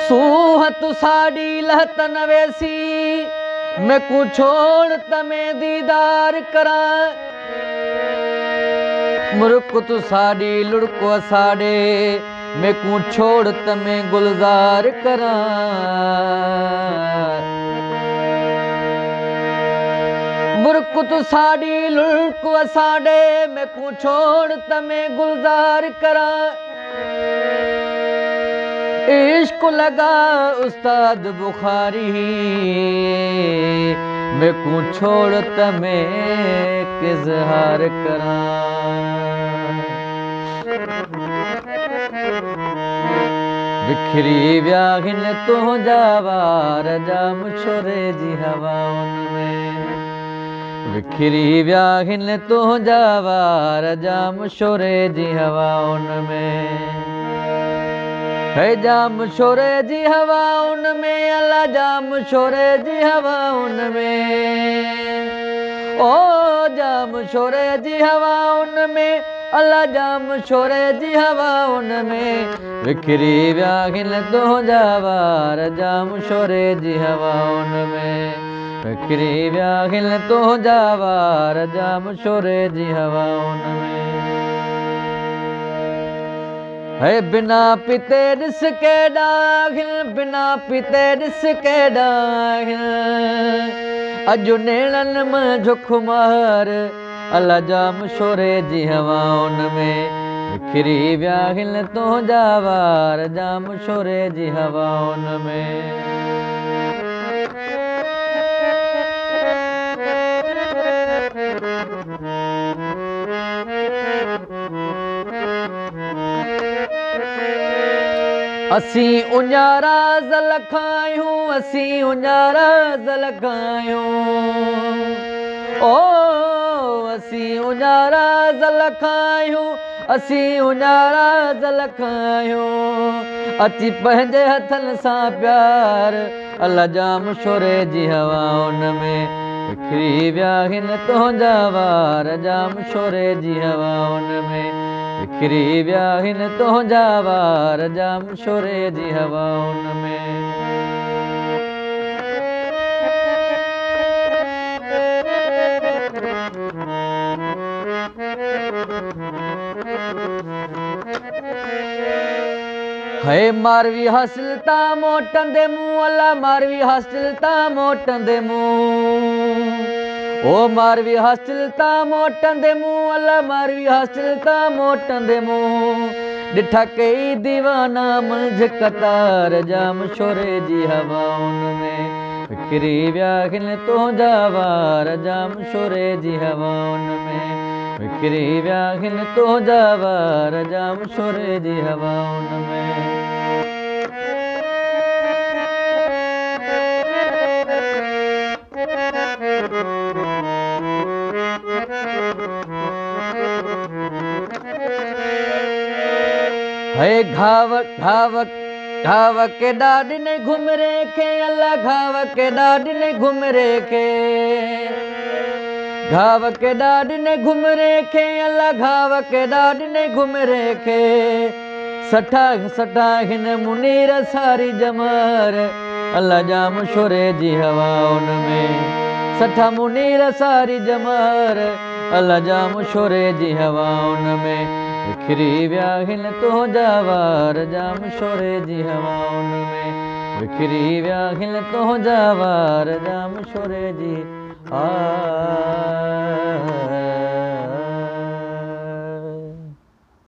सूहत साड़ी लहत नवेसी मैं को छोड़ तमें दीदार करा मुर्कुत साड़ी लुड़को साड़े मैं को छोड़ तमें गुलजार करा मुर्कुत साड़ी लुड़को साड़े मैं को छोड़ तमें गुलजार करा इश्क लगा उस्ताद बुखारी मैं को छोड़ तमें इज़हार करा बिखरी व्याहिन तो जावार जाम छोरे जी हवाउन में बिखरी व्याहिन तो जावार जाम छोरे जी हवाउन में है जाम छोरे जी हवाउन में अल्लाह जाम छोरे जी हवाउन में ओ जाम छोरे जी हवाउन में अल्लाह जाम छोरे जी हवाउन में बिखरी व्याहिन तो जावार जाम छोरे जी हवाउन में बिखरी व्याहिन तो जावार जाम छोरे जी हवाउन में है बिना पिते ॾिस के ॾाहिल बिना पिते ॾिस के ॾाहिल अॼु नेड़नि में झुखमार अल्लाह जाम छोरे जी हवाउन में बिखरी व्याहिल तो जावार जाम छोरे जी हवाउन में असी उन्यारा ज़ल खायूं असी उन्यारा ज़ल खायूं ओ असी उन्यारा ज़ल खायूं असी उन्यारा ज़ल खायूं अची पंहिंजे हथनि सां प्यार अल्लाह जाम छोरे जी हवाउन में बिखरी व्याहिन तो जावार जाम छोरे जी हवाउन में बिखरी व्याहिन तो जावार जाम छोरे जी हवाउन में है मारवी हासिलता मोटंदे मुंह अल्लाह मारवी हासिलता मोटंदे मुंह ओ मारवी हासिलता मोटंदे मुंह अल्लाह मारवी हासिलता मोटंदे मुंह ॾिठा कई दीवाना मुंझ कतार जाम छोरे जी हवाउन में बिखरी व्याहिन तो जावार जाम छोरे जी हवाउन में बिखरी व्याहिन तो जावार जाम छोरे जी हवाउन में है घाव घाव घाव के डाड ने घुम रेखे अल्लाह घाव के डाड ने घुम रेखे घाव के डाड ने घुम रेखे अल्लाह घाव के डाड ने घुम रेखे सठा सठा हिन मुनीर सारी जमार अल्लाह जाम छोरे जी हवाउन में सठा मुनीर सारी जमार अल्लाह जाम छोरे जी हवाउन में बिखरी व्याहिन तो जावार जाम छोरे जी हवाउन में बिखरी व्याहिन तो जावार जाम छोरे जी